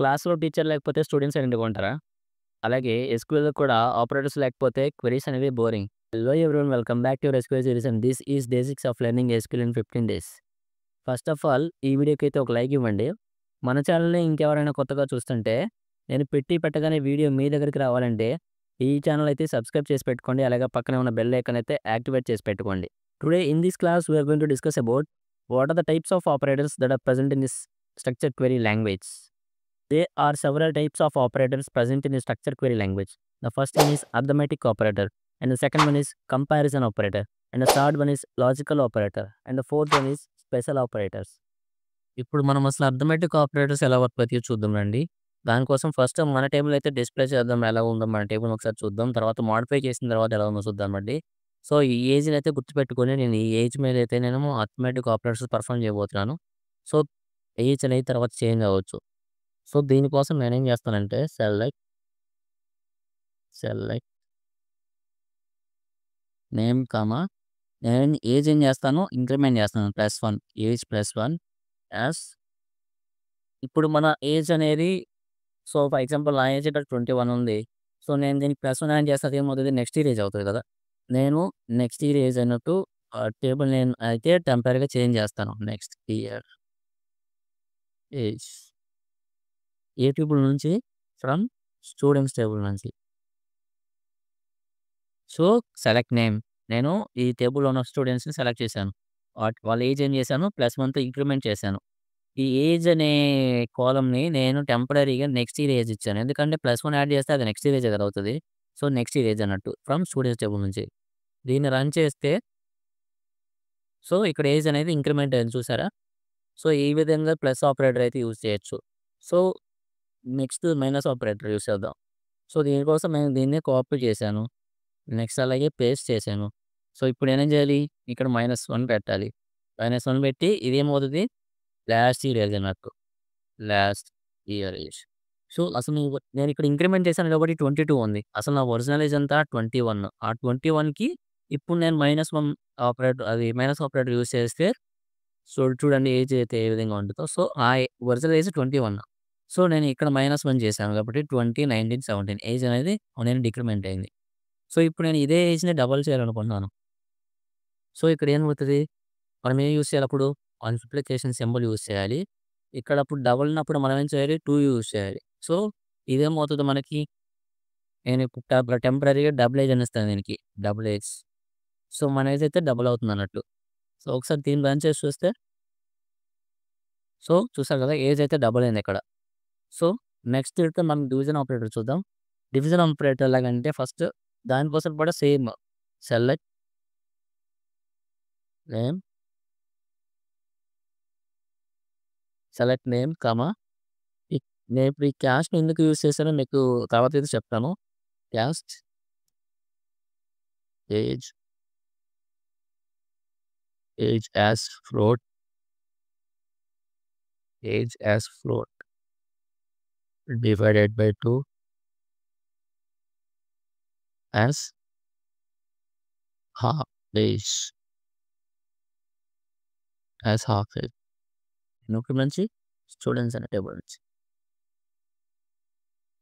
క్లాస్‌లో టీచర్ లేకపోతే స్టూడెంట్స్ సైలెంట్‌గా ఉంటారా? అలాగే ఎస్‌క్యూఎల్‌లో కూడా ఆపరేటర్స్ లేకపోతే క్వెరీస్ అనేవి boring. Hello everyone welcome back to your SQL series and this is basics of learning SQL in 15 days. First of all ఈ వీడియోకైతే ఒక లైక్ ఇవ్వండి. మన ఛానెల్‌ని ఇంకెవరైనా కొత్తగా చూస్తుంటే నేను పెట్టగానే వీడియో మీ దగ్గరికి రావాలంటే ఈ ఛానెల్ అయితే సబ్స్క్రైబ్ చేసి పెట్టుకోండి. అలాగే పక్కనే ఉన్న బెల్ ఐకాన్ అయితే యాక్టివేట్ చేసి పెట్టుకోండి. Today in this class we are going to discuss about what are the types of operators that are present in this structured query language. There are several types of operators present in a structured query language. The first one is arithmetic operator, and the second one is comparison operator, and the third one is logical operator, and the fourth one is special operators. ఇప్పుడు మనం అసలు arithmetic operators ఎలా work అవుతాయో చూద్దాం రండి. దానికోసం first మన table అయితే డిస్ప్లే చేద్దాం. ఎలా ఉందో మన టేబుల్ ఒకసారి చూద్దాం. తర్వాత మోడిఫై చేసిన తర్వాత ఎలా ఉందో చూద్దామండి. సో, ఈ ఏజ్‌ని అయితే గుర్తుపెట్టుకొని నేను ఈ ఏజ్ మీద అయితే నేను అర్థమెటిక్ ఆపరేటర్స్ పెర్ఫార్మ్ చేయబోతున్నాను. సో, ఏజ్ అనేది తర్వాత చేంజ్ అవ్వచ్చు. సో, దీనికోసం నేనేం చేస్తానంటే సెలెక్ట్ నేమ్ కామా నేను ఏజ్ ఏం చేస్తాను ఇంక్రిమెంట్ చేస్తాను +1 ఏజ్ +1 యాస్ ఇప్పుడు మన ఏజ్ అనేది సో, ఫర్ ఎగ్జాంపుల్ నా ఏజ్ ఇక్కడ 21 ఉంది. సో, నేను దీనికి +1 యాడ్ చేస్తే అదేమవుతది నెక్స్ట్ ఇయర్ ఏజ్ అవుతది కదా! నేను నెక్స్ట్ ఇయర్ ఏజ్ అన్నట్టు టేబుల్ నేమ్ అయితే టెంపరరీగా చేంజ్ చేస్తాను. నెక్స్ట్ ఇయర్ ఏజ్ ఏ టేబుల్ నుంచి ఫ్రమ్ స్టూడెంట్స్ టేబుల్ నుంచి. So, select name. నేను ఈ టేబుల్‌లో ఉన్న స్టూడెంట్స్‌ని సెలెక్ట్ చేశాను. వాళ్ళ ఏజ్ ఏం చేశాను +1తో ఇంక్రిమెంట్ చేశాను. ఈ ఏజ్ అనే కాలమ్‌ని నేను టెంపరరీగా నెక్స్ట్ ఇయర్ ఏజ్ ఇచ్చాను. ఎందుకంటే +1 యాడ్ చేస్తే అది నెక్స్ట్ ఇయర్ ఏజే కదా అవుతది. సో, నెక్స్ట్ ఇయర్ ఏజ్ అన్నట్టు ఫ్రమ్ స్టూడెంట్స్ టేబుల్ నుంచి. దీన్ని రన్ చేస్తే సో, ఇక్కడ ఏజ్ అనేది ఇంక్రిమెంట్ అయింది చూసారా? సో, ఈ విధంగా ప్లస్ ఆపరేటర్ అయితే యూజ్ చేయొచ్చు. So, next minus operator use చేద్దాం. సో, దీనికోసం నేను దీన్నే కాపీ చేశాను. నెక్స్ట్ అలాగే పేస్ట్ చేశాను. సో, ఇప్పుడు నేనేం చేయాలి? ఇక్కడ -1 పెట్టాలి. -1 పెట్టి ఇదేమవుతది? లాస్ట్ ఇయర్ ఏజ్ అన్నట్టు. Last year age. సో, అసలు నేనిక్కడ ఇంక్రిమెంట్ చేశాను కాబట్టి 22 ఉంది. అసలు నా ఒరిజినల్ ఏజ్ ఎంత? 21. ఆ 21కి ఇప్పుడు నేను -1 ఆపరేటర్ అది మైనస్ ఆపరేటర్ యూజ్ చేస్తే సో, చూడండి ఏజ్ అయితే ఏ విధంగా ఉంటదో. So, original age 21. సో, నేను ఇక్కడ -1 చేశాను కాబట్టి 20, 19, 17 ఏజ్ అనేది నేను డిక్రిమెంట్ అయింది. సో, ఇప్పుడు నేను ఇదే ఏజ్‌ని డబుల్ చేయాలనుకుంటున్నాను. సో, ఇక్కడ ఏమవుతది? మనం ఏం యూజ్ చేయాలప్పుడు? మల్టిప్లికేషన్ సింబల్ యూజ్ చేయాలి. ఇక్కడ అప్పుడు డబుల్ ఉన్నప్పుడు మనం ఏం చేయాలి? 2 యూజ్ చేయాలి. సో, ఇదేమవుతది మనకి? నేను ఇప్పుడు టెంపరరీగా డబుల్ ఏజ్ అని ఇస్తాను దీనికి. Double age. సో, మన ఏజ్ అయితే డబుల్ అవుతుందన్నట్టు. సో, ఒకసారి దీన్ని రన్ చేసి చూస్తే సో, చూసారు కదా! ఏజ్ అయితే డబుల్ అయిందిక్కడ. సో, నెక్స్ట్ అయితే మనం డివిజన్ ఆపరేటర్ చూద్దాం. డివిజన్ ఆపరేటర్ ఎలాగంటే ఫస్ట్ దానికోసం కూడా same select name, select name, comma నేను ఇప్పుడు ఈ క్యాస్ట్‌ని ఎందుకు యూజ్ చేశానో మీకు తర్వాత అయితే చెప్తాను. Cast, age, age as float, age as float divided by 2 as half age, as half age. ఇప్పుడు నుంచి స్టూడెంట్స్ అనే టేబుల్ నుంచి.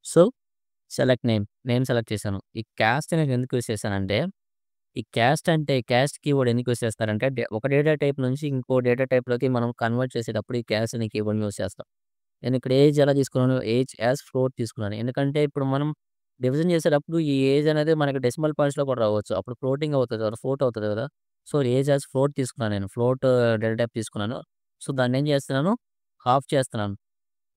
So, select name. Name select చేశాను. ఈ క్యాస్ట్ నేను ఎందుకు యూజ్ చేశానంటే, ఈ క్యాస్ట్ అంటే క్యాస్ట్ కీవర్డ్ ఎందుకు యూజ్ చేస్తారంటే ఒక డేటా టైప్ నుంచి ఇంకో డేటా టైప్‌లోకి మనం కన్వర్ట్ చేసేటప్పుడు ఈ క్యాస్ట్ అనే కీవర్డ్‌ని యూజ్ చేస్తాం. నేను ఇక్కడ ఏజ్ ఎలా తీసుకున్నాను? ఏజ్ యాస్ ఫ్లోట్ తీసుకున్నాను. ఎందుకంటే ఇప్పుడు మనం డివిజన్ చేసేటప్పుడు ఈ ఏజ్ అనేది మనకి డెసిమల్ పాయింట్స్‌లో కూడా రావచ్చు. అప్పుడు ఫ్లోటింగ్ అవుతది కదా! ఫ్లోట్ అవుతది కదా! సో, ఏజ్ యాస్ ఫ్లోట్ తీసుకున్నాను నేను. ఫ్లోట్ డేటా టైప్ తీసుకున్నాను. సో, దాన్నేం చేస్తున్నాను? హాఫ్ చేస్తున్నాను.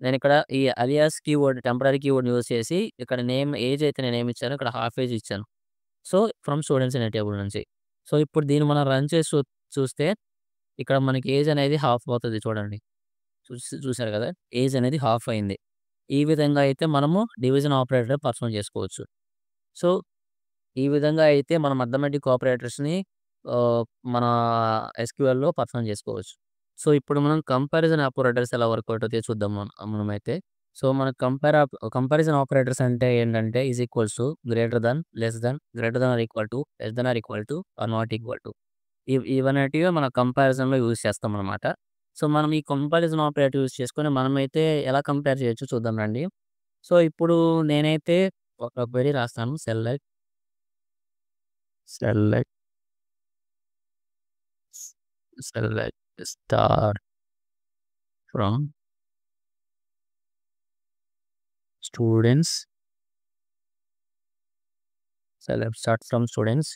నేనిక్కడ ఈ అలియాస్ కీవర్డ్ టెంపరరీ కీవర్డ్‌ని యూజ్ చేసి ఇక్కడ నేమ్ ఏజ్ అయితే నేనేమిచ్చానో ఇక్కడ హాఫ్ ఏజ్ ఇచ్చాను. సో, ఫ్రమ్ స్టూడెంట్స్ అనే టేబుల్ నుంచి. సో, ఇప్పుడు దీన్ని మనం రన్ చేసి చూస్తే ఇక్కడ మనకి ఏజ్ అనేది హాఫ్ అవుతది చూడండి. చూసారు కదా! ఏజ్ అనేది హాఫ్ అయింది. ఈ విధంగా అయితే మనము డివిజన్ ఆపరేటర్ పర్ఫార్మ్ చేసుకోవచ్చు. సో, ఈ విధంగా అయితే మనం అర్థమెటిక్ ఆపరేటర్స్‌ని ఆహ్, మన ఎస్‌క్యూఎల్‌లో పర్ఫార్మ్ చేసుకోవచ్చు. సో, ఇప్పుడు మనం కంపారిజన్ ఆపరేటర్స్ ఎలా వర్కౌట్ అవుతాయో చూద్దాం మనమైతే. సో, మన కంపారిజన్ ఆపరేటర్స్ అంటే ఏంటంటే is equals to greater than, less than, greater than or equal to, less than or equal to, or not equal to. ఇవనేటివి మన కంపారిజన్‌లో యూజ్ చేస్తామనమాట. సో, మనం ఈ కంపారిజన్ ఆపరేటర్ యూజ్ చేసుకొని మనమైతే ఎలా కంపేర్ చేయొచ్చో చూద్దాం రండి. సో, ఇప్పుడు నేనైతే ఒక క్వెరీ రాస్తాను. Select select star from students select star from students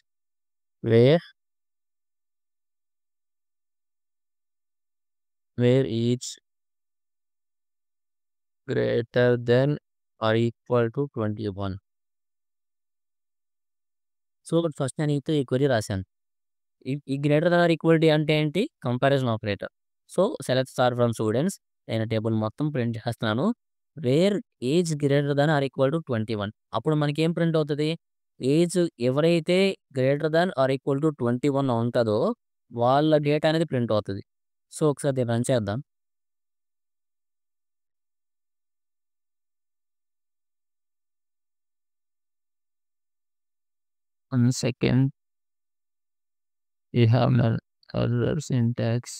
where age greater than or equal to 21. So, first నేనైతే ఈ క్వెరీ రాశాను. ఈ greater than or equal to అంటే ఏంటి? Comparison operator. So, select star from students నేను table మొత్తం print చేస్తున్నాను. Where age greater than or equal to 21 అప్పుడు మనకేం ప్రింట్ అవుతది? ఏజ్ ఎవరైతే greater than or equal to 21 ఉంటదో వాళ్ళ డేటా అనేది ప్రింట్ అవుతది. సో, ఒకసారి దీన్ని రన్ చేద్దాం. One second. You have error syntax.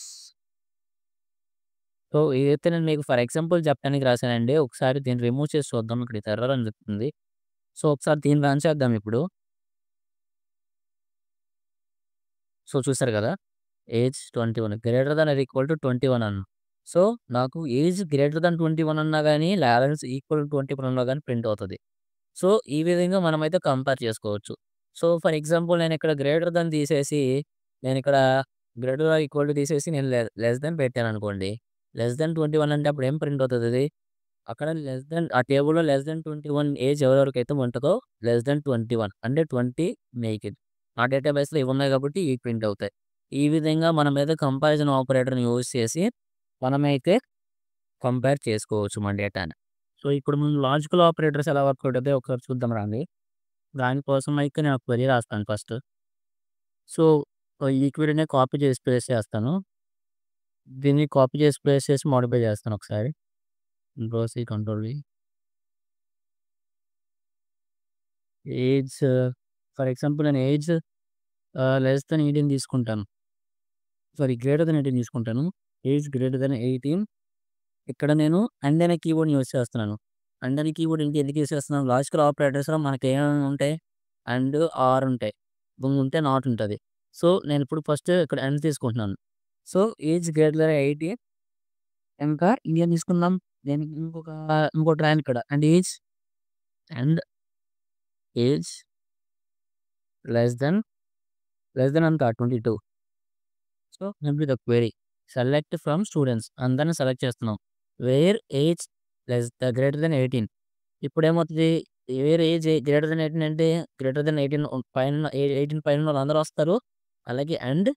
So, ఇదైతే నేను మీకు ఫర్ ఎగ్జాంపుల్ చెప్పడానికి రాసానండి. ఒకసారి దీన్ని రిమూవ్ చేసి చూద్దాం. ఇక్కడ ఇది ఎర్రర్ అని చెప్తుంది. సో, ఒకసారి దీన్ని రన్ చేద్దాం ఇప్పుడు. సో, చూసారు కదా! Age 21 greater than or equal to 21 అన్నా. సో, నాకు ఏజ్ గ్రేటర్ థాన్ 21 అన్నా గాని, లేదంటే ఈక్వల్ టు 21 అన్నా గాని ప్రింట్ అవుతది. సో, ఈ విధంగా మనమైతే కంపేర్ చేసుకోవచ్చు. సో, ఫర్ ఎగ్జాంపుల్ నేనిక్కడ గ్రేటర్ థాన్ తీసేసి, నేనిక్కడ గ్రేటర్ ఆర్ ఈక్వల్ టు తీసేసి నేను లెస్ థాన్ పెట్టాననుకోండి. లెస్ థాన్ 21 అంటే అప్పుడు ఏం ప్రింట్ అవుతదది? అక్కడ లెస్ థాన్ ఆ టేబుల్‌లో లెస్ థాన్ 21 ఏజ్ ఎవరెవరికైతే ఉంటదో లెస్ థాన్ 21 అంటే 20 మేక్ ఇట్. ఆ డేటాబేస్‌లో ఇవున్నాయి కాబట్టి ఇవి ప్రింట్ అవుతాయి. ఈ విధంగా మన మీద కంపారిజన్ ఆపరేటర్‌ని యూజ్ చేసి మనమైతే కంపేర్ చేసుకోవచ్చు మన డేటాని. సో, ఇప్పుడు మనం లాజికల్ ఆపరేటర్స్ ఎలా వర్కౌట్ అవుతాయో ఒకసారి చూద్దాం రండి. దానికోసం అయితే నేను ఒక క్వెరీ రాస్తాను ఫస్ట్. సో, ఈ క్వెరీని కాపీ చేసి పేస్ట్ చేస్తాను. దీన్ని కాపీ చేసి పేస్ట్ చేసి మోడిఫై చేస్తాను ఒకసారి. Control C, control V. Age for example నేను ఏజ్ లెస్ థాన్ 18 తీసుకుంటాను. సారీ గ్రేటర్ థాన్ 18 తీసుకుంటాను. ఏజ్ గ్రేటర్ థాన్ 18 ఇక్కడ నేను అండ్ అనే కీవర్డ్‌ని యూజ్ చేస్తున్నాను. అండ్ అనే కీవర్డ్ ఎందుకు యూజ్ చేస్తున్నాను? లాజికల్ ఆపరేటర్స్‌లో మనకి ఏమేమి ఉంటాయి? అండ్, ఆర్ ఉంటాయి. ఉంటే నాట్ ఉంటది. సో, నేనిప్పుడు ఫస్ట్ ఇక్కడ అండ్ తీసుకుంటున్నాను. సో, ఏజ్ గ్రేటర్ థాన్ 18 ఇంకా ఇంకేం తీసుకుందాం? దీనికి ఇంకోటి రాయాలి ఇక్కడ. అండ్ ఏజ్ లెస్ థాన్ ఎంత 22. So, complete the query. Select from students అందరిని సెలెక్ట్ చేస్తున్నాం. వేర్ ఏజ్ గ్రేటర్ థాన్ 18 ఇప్పుడేమవుతది? వేర్ ఏజ్ గ్రేటర్ థాన్ 18 అంటే గ్రేటర్ థాన్ 18 పైన 18 పైనున్నోళ్ళు అందరూ వస్తారు. అలాగే అండ్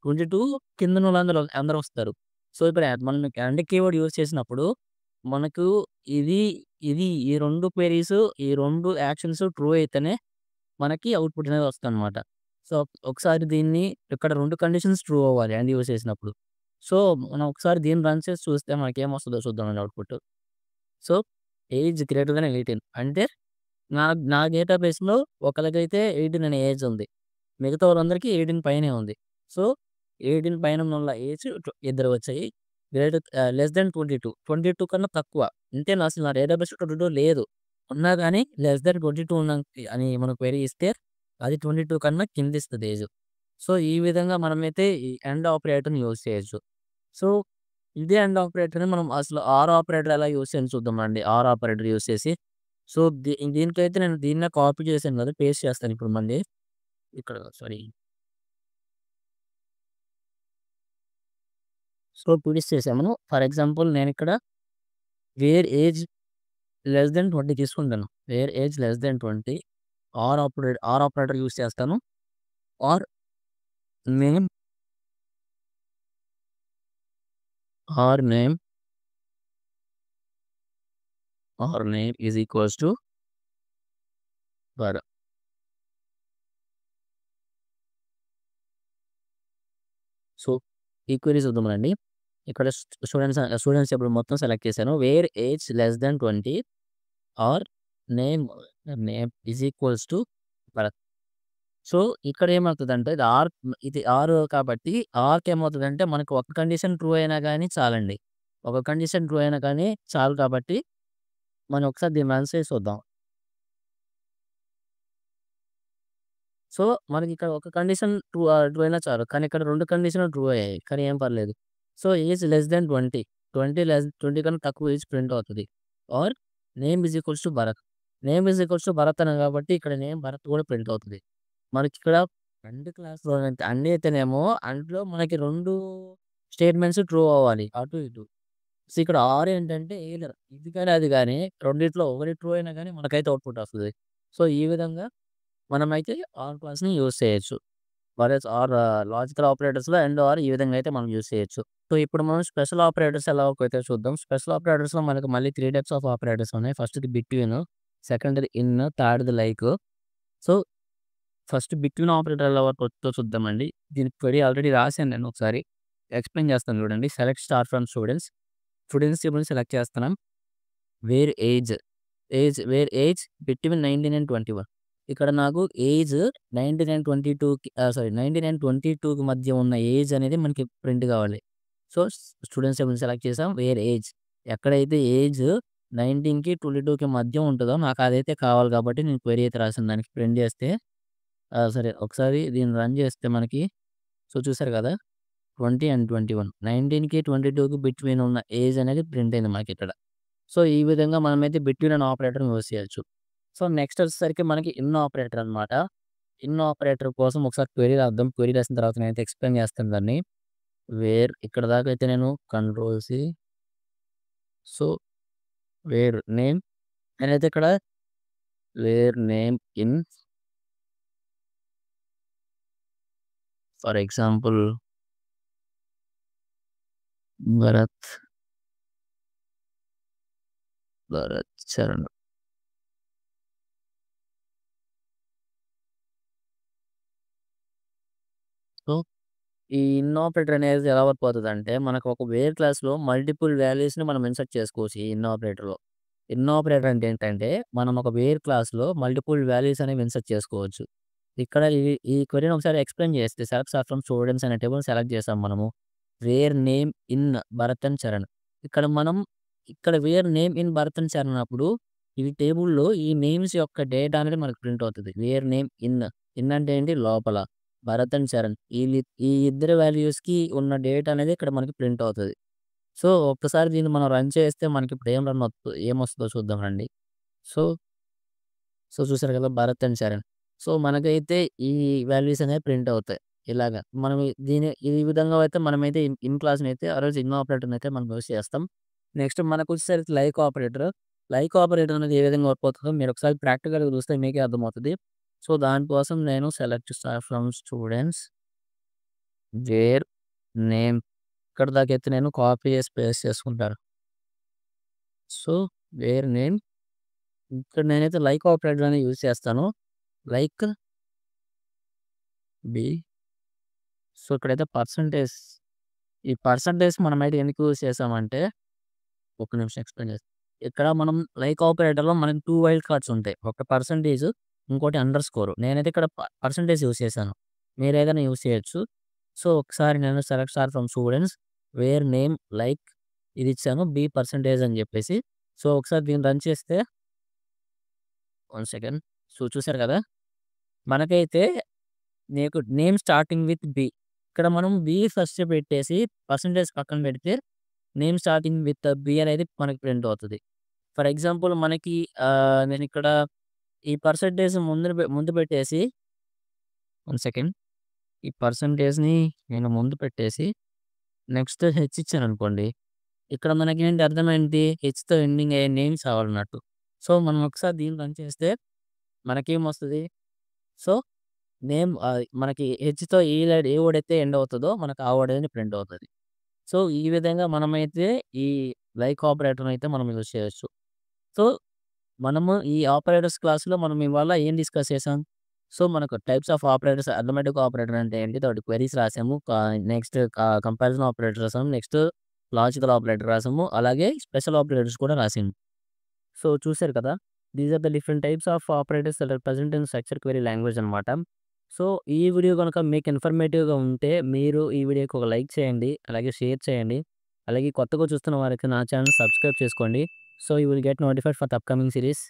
22 కిందనోళ్ళందరూ అందరూ వస్తారు. సో, ఇప్పుడు మనం అండ్ కీవర్డ్ యూజ్ చేసినప్పుడు మనకు ఇది, ఈ 2 క్వెరీస్, ఈ 2 యాక్షన్స్ ట్రూ అయితేనే మనకి అవుట్‌పుట్ అనేది వస్తదనమాట. సో, ఒకసారి దీన్ని ఇక్కడ 2 కండిషన్స్ ట్రూ అవ్వాలి అండ్ యూజ్ చేసినప్పుడు. సో, మనం ఒకసారి దీన్ని రన్ చేసి చూస్తే మనకేమొస్తదో చూద్దామండి output. So, age greater than 18 అంటే నా నా డేటాబేస్‌లో ఒకళ్ళకైతే 18 అనే ఏజ్ ఉంది. మిగతా వాళ్ళందరికీ 18 పైనే ఉంది. సో, 18 పైన ఉన్నోళ్ళ ఏజ్ ఇద్దరు వచ్చాయి. Less than 22. 22 కన్నా తక్కువ. అంటే అసలు నా డేటాబేస్‌లో 22 లేదు. ఉన్నా గాని లెస్ థాన్ 22 అని మనం క్వెరీ ఇస్తే అది 22 కన్నా కిందిస్తది ఏజ్. సో, ఈ విధంగా మనమైతే ఈ అండ్ ఆపరేటర్‌ని యూజ్ చేయొచ్చు. సో, ఇదే అండ్ ఆపరేటర్‌ని మనం అసలు ఆర్ ఆపరేటర్ ఎలా యూజ్ చేయాలో చూద్దామండి. ఆర్ ఆపరేటర్ యూజ్ చేసి సో, దీనికైతే నేను దీన్నే కాపీ చేశాను కదా! పేస్ట్ చేస్తాను ఇప్పుడు మళ్ళీ. ఇక్కడ సారీ. సో, పేస్ట్ చేశాను. ఫర్ ఎగ్జాంపుల్ నేనిక్కడ వేర్ ఏజ్ లెస్ థాన్ 20 తీసుకుంటాను. Where age less than 20 or operator use చేస్తాను. Or name or name is equals to వర్. సో, ఈ క్వెరీ చూద్దామండి. ఇక్కడ స్టూడెంట్స్ ఇప్పుడు మొత్తం సెలెక్ట్ చేశాను. Where age less than 20 or name is equals to Bharat. So, ఇక్కడ ఏమవుతదంటే ఇది ఆర్ కాబట్టి ఆర్‌కి ఏమవుతదంటే మనకు ఒక కండిషన్ ట్రూ అయినా గాని చాలండి. ఒక కండిషన్ ట్రూ అయినా కానీ చాలు కాబట్టి మనం ఒకసారి దీన్ని రన్ చేసి చూద్దాం. సో, మనకిక్కడ ఒక కండిషన్ ట్రూ అయినా చాలు. కానీ ఇక్కడ 2 కండిషన్‌లు ట్రూ అయ్యాయి. కానీ ఏం పర్లేదు. So, age less than 20. 20 కన్నా తక్కువ ఏజ్ ప్రింట్ అవుతది. Or name is equals to Bharat. Name is equals to Bharat అన్నాం కాబట్టి ఇక్కడ నేమ్ భరత్ కూడా ప్రింట్ అవుతది. మనకిక్కడ 2 క్లాస్‌లో అన్నీ అయితేనేమో అందులో మనకి 2 స్టేట్‌మెంట్స్ ట్రూ అవ్వాలి. అటు ఇటు. సో, ఇక్కడ ఆర్ ఏంటంటే ఎయిలర్. ఇది గాని, అది గాని రెండిట్లో ఒకటి ట్రూ అయినా గాని మనకైతే అవుట్‌పుట్ వస్తది. సో, ఈ విధంగా మనమైతే ఆర్ క్లాస్‌ని యూజ్ చేయొచ్చు. ఆర్ లాజికల్ ఆపరేటర్స్‌లో అండ్, ఆర్ ఈ విధంగా అయితే మనం యూజ్ చేయొచ్చు. సో, ఇప్పుడు మనం స్పెషల్ ఆపరేటర్స్ ఎలాగైతే చూద్దాం. స్పెషల్ ఆపరేటర్స్‌లో మనకు మళ్ళీ 3 టైప్స్ ఆఫ్ ఆపరేటర్స్ ఉన్నాయి. ఫస్ట్‌ది బిట్వీన్, సెకండ్‌ది ఇన్, థర్డ్‌ది like. So, first between operator ఎలా వర్క్ అవుతుందో చూద్దామండి. దీనికి క్వెరీ ఆల్రెడీ రాసాను నేను ఒకసారి. ఎక్స్‌ప్లెయిన్ చేస్తాను చూడండి. Select star from students. Students టేబుల్‌ని సెలెక్ట్ చేస్తున్నాం. Where age, where age between 19 and 21. ఇక్కడ నాకు ఏజ్ 19 అండ్ 22కి మధ్య ఉన్న ఏజ్ అనేది మనకి ప్రింట్ కావాలి. సో, స్టూడెంట్స్ టేబుల్‌ని సెలెక్ట్ చేసాం. వేర్ ఏజ్ ఎక్కడైతే ఏజ్ 19కి 22కి మధ్య ఉంటదో నాకు అదైతే కావాలి కాబట్టి నేను క్వెరీ అయితే రాసాను. దానికి ప్రింట్ చేస్తే సరే ఒకసారి దీన్ని రన్ చేస్తే మనకి సో, చూసారు కదా! 20 అండ్ 21 19కి 22కి బిట్వీన్ ఉన్న ఏజ్ అనేది ప్రింట్ అయింది మనకిక్కడ. సో, ఈ విధంగా మనమైతే బిట్వీన్ అనే ఆపరేటర్‌ని యూజ్ చేయొచ్చు. సో, నెక్స్ట్ వచ్చేసరికి మనకి ఇన్ ఆపరేటర్ అనమాట. ఇన్ ఆపరేటర్ కోసం ఒకసారి క్వెరీ రాద్దాం. క్వెరీ రాసిన తర్వాత నేనైతే ఎక్స్‌ప్లెయిన్ చేస్తాను దాన్ని. ఇక్కడ దాకా అయితే నేను control C. So, where name నేనైతే ఇక్కడ where name in for example Bharat, Bharat Charan. So, ఈ ఇన్ ఆపరేటర్ అనేది ఎలా వర్క్ అవుతదంటే మనకు ఒక వేర్ క్లాస్‌లో మల్టిపుల్ వాల్యూస్‌ని మనం ఇన్సర్ట్ చేసుకోవచ్చు ఈ ఇన్ ఆపరేటర్‌లో. ఇన్ ఆపరేటర్ అంటే ఏంటంటే, మనం ఒక వేర్ క్లాస్‌లో మల్టిపుల్ వాల్యూస్ అనేవి ఇన్సర్ట్ చేసుకోవచ్చు. ఇక్కడ ఈ క్వెరీని ఒకసారి ఎక్స్‌ప్లెయిన్ చేస్తే సెలెక్ట్ స్టార్ ఫ్రమ్ స్టూడెంట్స్ అనే టేబుల్‌ని సెలెక్ట్ చేసాం మనము. Where name in Bharat and Charan. ఇక్కడ మనం where name in Bharat and Charan అన్నప్పుడు ఈ టేబుల్‌లో ఈ నేమ్స్ యొక్క డేటా అనేది మనకు ప్రింట్ అవుతది. Wear name in. ఇన్ అంటే ఏంటి లోపల. భరత్ అండ్ చరణ్ ఈ ఇద్దరి వాల్యూస్‌కి ఉన్న డేటా అనేది ఇక్కడ మనకి ప్రింట్ అవుతది. సో, ఒక్కసారి దీన్ని మనం రన్ చేస్తే మనకిప్పుడు ఏమొస్తదో చూద్దాం రండి. సో, చూసారు కదా! భరత్ అండ్ చరణ్. సో, మనకైతే ఈ వాల్యూస్ అనేవి ప్రింట్ అవుతాయి. ఇలాగ. మనం ఈ విధంగా అయితే మనమైతే ఇన్ క్లాస్‌నైతే ఆ రోజు ఇన్ ఆపరేటర్‌నైతే మనం యూజ్ చేస్తాం. నెక్స్ట్ మనకొచ్చేసరికి లైక్ ఆపరేటర్. లైక్ ఆపరేటర్ అనేది ఏ విధంగా వర్క్ అవుతుందో మీరొకసారి ప్రాక్టికల్‌గా చూస్తే మీకే అర్థమవుతది. సో, దానికోసం నేను select star from students where name ఇక్కడి దాకైతే నేను కాపీ చేసి పేస్ట్ చేసుకుంటాను. సో, వేర్ నేమ్ ఇక్కడ నేనైతే లైక్ ఆపరేటర్ అనేది యూజ్ చేస్తాను. Like B. సో, ఇక్కడైతే ఈ పర్సెంటేజ్ మనమైతే ఎందుకు యూజ్ చేసామంటే, ఒక్క నిమిషం ఎక్స్‌ప్లెయిన్ చేస్తా. ఇక్కడ మనం లైక్ ఆపరేటర్‌లో మనకి 2 వైల్డ్ కార్డ్స్ ఉంటాయి. ఒకటి పర్సెంటేజ్, ఇంకోటి అండర్ స్కోర్. నేనైతే ఇక్కడ పర్సెంటేజ్ యూజ్ చేశాను. మీరేదైనా యూజ్ చేయొచ్చు. సో, ఒకసారి నేను select star from students where name like ఇది ఇచ్చాను. బి పర్సెంటేజ్ అని చెప్పేసి. సో, ఒకసారి దీన్ని రన్ చేస్తే వన్ సెకండ్. సో, చూసారు కదా! మనకైతే నేమ్ స్టార్టింగ్ విత్ బి. ఇక్కడ మనం బి ఫస్ట్ పెట్టేసి పర్సెంటేజ్ పక్కన పెడితే నేమ్ స్టార్టింగ్ విత్ బి అనేది మనకి ప్రింట్ అవుతది. ఫర్ ఎగ్జాంపుల్ మనకి నేనిక్కడ ఈ పర్సెంటేజ్ ముందు పెట్టేసి వన్ సెకండ్. ఈ పర్సెంటేజ్‌ని నేను ముందు పెట్టేసి నెక్స్ట్ హెచ్ ఇచ్చాననుకోండి. ఇక్కడ మనకేంటి అర్థమేంటి? హెచ్‌తో ఎండింగ్ అయ్యే నేమ్స్ కావాలన్నట్టు. సో, మనం ఒకసారి దీన్ని రన్ చేస్తే మనకేమొస్తది? సో, మనకి హెచ్‌తో ఏ వర్డ్ అయితే ఎండ్ అవుతదో మనకు ఆ వర్డ్ అనేది ప్రింట్ అవుతది. సో, ఈ విధంగా మనమైతే ఈ లైక్ ఆపరేటర్‌ని అయితే మనం యూజ్ చేయొచ్చు. సో, మనము ఈ ఆపరేటర్స్ క్లాస్‌లో మనం ఇవాళ ఏం డిస్కస్ చేసాం? సో, మనకు types of operators arithmetic operator అంటే ఏంటి? తర్వాత క్వెరీస్ రాసాము. నెక్స్ట్ కంపారిజన్ ఆపరేటర్ రాసాము. నెక్స్ట్ లాజికల్ ఆపరేటర్ రాసాము. అలాగే స్పెషల్ ఆపరేటర్స్ కూడా రాసాము. సో, చూసారు కదా! These are the different types of operators that are present in structure query language అనమాట. సో, ఈ వీడియో గనుక మీకు ఇన్ఫర్మేటివ్‌గా ఉంటే మీరు ఈ వీడియోకి ఒక లైక్ చేయండి. అలాగే షేర్ చేయండి. అలాగే కొత్తగా చూస్తున్న వారైతే నా ఛానెల్ సబ్స్క్రైబ్ చేసుకోండి. So, you will get notified for the upcoming series.